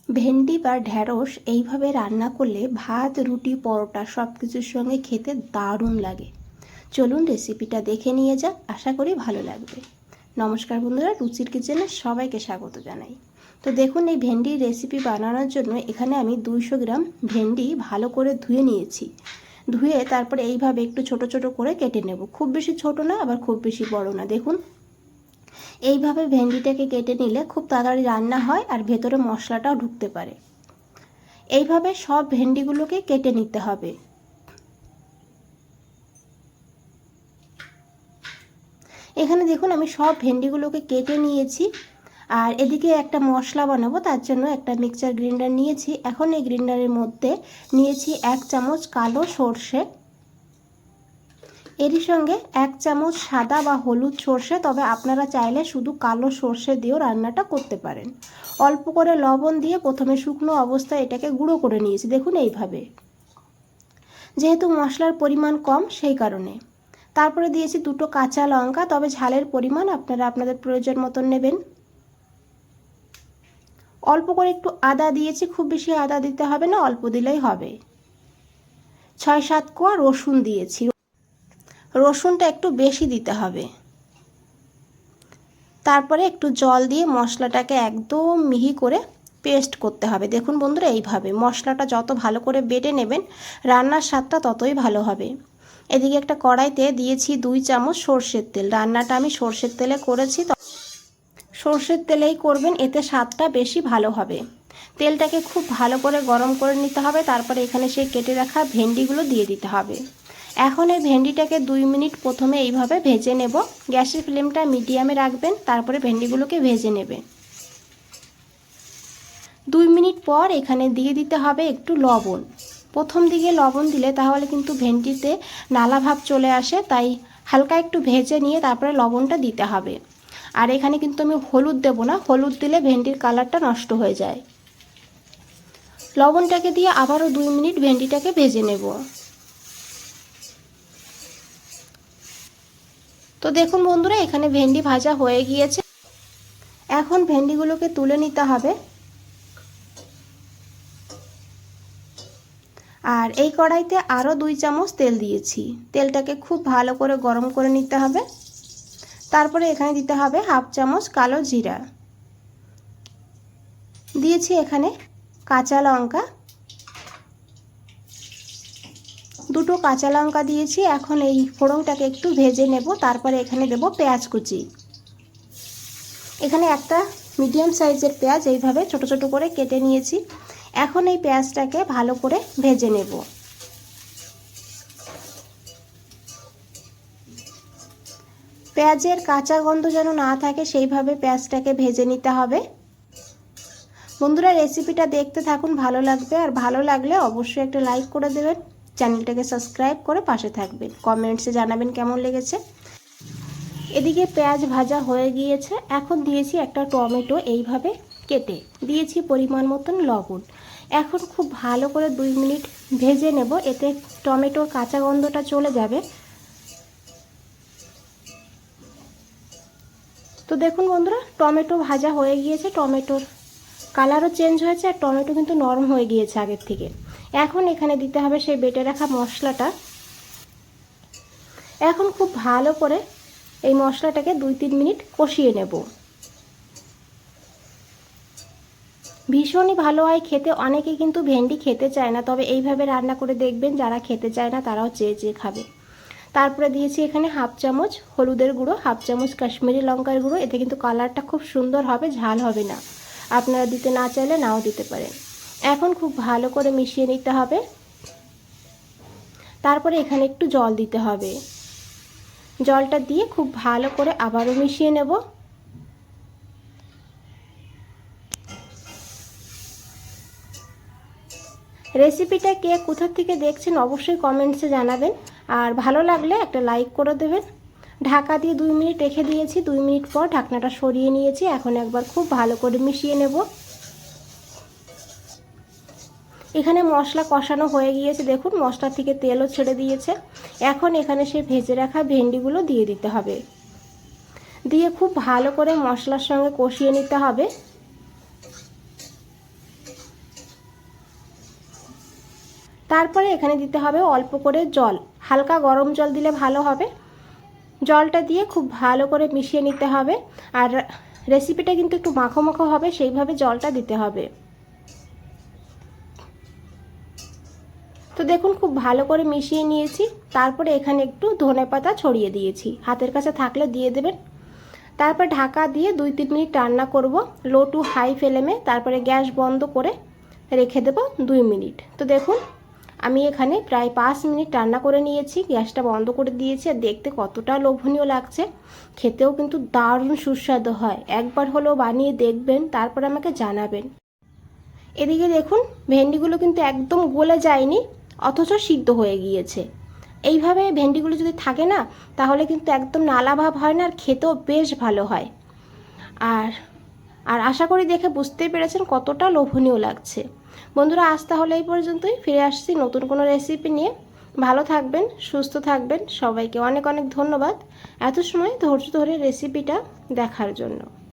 ভেন্ডি বা ঢ্যাঁড়স এইভাবে রান্না করলে ভাত, রুটি, পরোটা সব কিছুর সঙ্গে খেতে দারুণ লাগে। চলুন রেসিপিটা দেখে নিয়ে যাক, আশা করি ভালো লাগবে। নমস্কার বন্ধুরা, রুচির কিচেনে সবাইকে স্বাগত জানাই। তো দেখুন, এই ভেন্ডির রেসিপি বানানোর জন্য এখানে আমি 200 গ্রাম ভেন্ডি ভালো করে ধুয়ে নিয়েছি। ধুয়ে তারপরে এইভাবে একটু ছোট ছোট করে কেটে নেব, খুব বেশি ছোট না আবার খুব বেশি বড় না। দেখুন, এইভাবে ভেন্ডিটাকে কেটে নিলে খুব তাড়াতাড়ি রান্না হয় আর ভেতরে মশলাটাও ঢুকতে পারে। এইভাবে সব ভেন্ডিগুলোকে কেটে নিতে হবে। এখানে দেখুন, আমি সব ভেন্ডিগুলোকে কেটে নিয়েছি। আর এদিকে একটা মশলা বানাবো, তার জন্য একটা মিক্সচার গ্রাইন্ডার নিয়েছি। এখন এই গ্রাইন্ডারের মধ্যে নিয়েছি 1 চামচ কালো সর্ষে, এরই সঙ্গে 1 চামচ সাদা বা হলুদ সর্ষে, তবে আপনারা চাইলে শুধু কালো সর্ষে দিয়েও রান্নাটা করতে পারেন। অল্প করে লবণ দিয়ে প্রথমে শুকনো অবস্থায় এটাকে গুঁড়ো করে নিয়েছি, দেখুন এইভাবে, যেহেতু মশলার পরিমাণ কম সেই কারণে। তারপরে দিয়েছি 2টো কাঁচা লঙ্কা, তবে ঝালের পরিমাণ আপনারা আপনাদের প্রয়োজন মতন নেবেন। অল্প করে একটু আদা দিয়েছি, খুব বেশি আদা দিতে হবে না, অল্প দিলেই হবে। 6-7 কোয়া রসুন দিয়েছি, রসুনটা একটু বেশি দিতে হবে। তারপরে একটু জল দিয়ে মশলাটাকে একদম মিহি করে পেস্ট করতে হবে। দেখুন বন্ধুরা, এইভাবে মশলাটা যত ভালো করে বেটে নেবেন রান্নার স্বাদটা ততই ভালো হবে। এদিকে একটা কড়াইতে দিয়েছি 2 চামচ সর্ষের তেল। রান্নাটা আমি সর্ষের তেলে করেছি, সর্ষের তেলেই করবেন, এতে স্বাদটা বেশি ভালো হবে। তেলটাকে খুব ভালো করে গরম করে নিতে হবে। তারপরে এখানে সেই কেটে রাখা ভেন্ডিগুলো দিয়ে দিতে হবে। এখন এই ভেন্ডিটাকে 2 মিনিট প্রথমে এইভাবে ভেজে নেব। গ্যাসের ফ্লেমটা মিডিয়ামে রাখবেন, তারপরে ভেন্ডিগুলোকে ভেজে নেবে। 2 মিনিট পর এখানে দিয়ে দিতে হবে একটু লবণ। প্রথম দিকে লবণ দিলে তাহলে কিন্তু ভেন্ডিতে নালা ভাব চলে আসে, তাই হালকা একটু ভেজে নিয়ে তারপরে লবণটা দিতে হবে। আর এখানে কিন্তু আমি হলুদ দেব না, হলুদ দিলে ভেন্ডির কালারটা নষ্ট হয়ে যায়। লবণটাকে দিয়ে আবারও 2 মিনিট ভেন্ডিটাকে ভেজে নেব। তো দেখুন বন্ধুরা, এখানে ভেন্ডি ভাজা হয়ে গিয়েছে। এখন ভেন্ডিগুলোকে তুলে নিতে হবে। আর এই কড়াইতে আরও 2 চামচ তেল দিয়েছি। তেলটাকে খুব ভালো করে গরম করে নিতে হবে। তারপরে এখানে দিতে হবে 1/2 চামচ কালো জিরা দিয়েছি। এখানে কাঁচা লঙ্কা, 2টো কাঁচা লঙ্কা দিয়েছি। এখন এই ফোড়নটাকে একটু ভেজে নেব। তারপরে এখানে দেব পেঁয়াজ কুচি। এখানে একটা মিডিয়াম সাইজের পেঁয়াজ এইভাবে ছোট ছোট করে কেটে নিয়েছি। এখন এই পেঁয়াজটাকে ভালো করে ভেজে নেব। পেঁয়াজের কাঁচা গন্ধ যেন না থাকে সেইভাবে পেঁয়াজটাকে ভেজে নিতে হবে। বন্ধুরা, রেসিপিটা দেখতে থাকুন, ভালো লাগবে। আর ভালো লাগলে অবশ্যই একটা লাইক করে দেবেন, চ্যানেলটাকে সাবস্ক্রাইব করে পাশে থাকবেন, কমেন্টসে জানাবেন কেমন লেগেছে। এদিকে পেঁয়াজ ভাজা হয়ে গিয়েছে। এখন দিয়েছি একটা টমেটো এইভাবে কেটে, দিয়েছি পরিমাণ মতন লবণ। এখন খুব ভালো করে 2 মিনিট ভেজে নেব, এতে টমেটোর কাঁচা গন্ধটা চলে যাবে। তো দেখুন বন্ধুরা, টমেটো ভাজা হয়ে গিয়েছে, টমেটোর কালারও চেঞ্জ হয়েছে আর টমেটো কিন্তু নরম হয়ে গিয়েছে আগের থেকে। এখন এখানে দিতে হবে সেই বেটে রাখা মশলাটা। এখন খুব ভালো করে এই মশলাটাকে 2-3 মিনিট কষিয়ে নেব। ভীষণই ভালো হয় খেতে। অনেকে কিন্তু ভেন্ডি খেতে চায় না, তবে এইভাবে রান্না করে দেখবেন, যারা খেতে চায় না তারাও চেয়ে চেয়ে খাবে। তারপরে দিয়েছি এখানে 1/2 চামচ হলুদের গুঁড়ো, 1/2 চামচ কাশ্মীরি লঙ্কার গুঁড়ো। এতে কিন্তু কালারটা খুব সুন্দর হবে, ঝাল হবে না। আপনারা দিতে না চাইলে নাও দিতে পারেন। এখন খুব ভালো করে মিশিয়ে নিতে হবে। তারপরে এখানে একটু জল দিতে হবে। জলটা দিয়ে খুব ভালো করে আবারও মিশিয়ে নেব। রেসিপিটা কে কোথা থেকে দেখছেন অবশ্যই কমেন্টসে জানাবেন। আর ভালো লাগলে একটা লাইক করে দেবেন। ঢাকা দিয়ে 2 মিনিট রেখে দিয়েছি। 2 মিনিট পর ঢাকনাটা সরিয়ে নিয়েছি। এখন একবার খুব ভালো করে মিশিয়ে নেব। এখানে মশলা কষানো হয়ে গিয়েছে, দেখুন মশলা থেকে তেলও ছেড়ে দিয়েছে। এখন এখানে সেই ভেজে রাখা ভেন্ডিগুলো দিয়ে দিতে হবে। দিয়ে খুব ভালো করে মশলার সঙ্গে কষিয়ে নিতে হবে। তারপরে এখানে দিতে হবে অল্প করে জল, হালকা গরম জল দিলে ভালো হবে। জলটা দিয়ে খুব ভালো করে মিশিয়ে নিতে হবে। আর রেসিপিটা কিন্তু একটু মাখো মাখো হবে, সেইভাবে জলটা দিতে হবে। তো দেখুন খুব ভালো করে মিশিয়ে নিয়েছি। তারপরে এখানে একটু ধনেপাতা ছড়িয়ে দিয়েছি, হাতের কাছে থাকলে দিয়ে দেবেন। তারপর ঢাকা দিয়ে 2-3 মিনিট রান্না করব লো টু হাই ফ্লেমে। তারপরে গ্যাস বন্ধ করে রেখে দেব 2 মিনিট। তো দেখুন আমি এখানে প্রায় 5 মিনিট রান্না করে নিয়েছি, গ্যাসটা বন্ধ করে দিয়েছি। আর দেখতে কতটা লোভনীয় লাগছে, খেতেও কিন্তু দারুণ সুস্বাদু হয়। একবার হলেও বানিয়ে দেখবেন, তারপর আমাকে জানাবেন। এদিকে দেখুন ভেন্ডিগুলো কিন্তু একদম গলে যায়নি, অথচ সিদ্ধ হয়ে গিয়েছে। এইভাবে ভেন্ডিগুলো যদি থাকে না, তাহলে কিন্তু একদম নালা ভাব হয় না, আর খেতেও বেশ ভালো হয়। আর আর আশা করি দেখে বুঝতেই পেরেছেন কতটা লোভনীয় লাগছে। বন্ধুরা আজ তাহলে এই পর্যন্তই, ফিরে আসছি নতুন কোনো রেসিপি নিয়ে। ভালো থাকবেন, সুস্থ থাকবেন। সবাইকে অনেক অনেক ধন্যবাদ এত সময় ধৈর্য ধরে রেসিপিটা দেখার জন্য।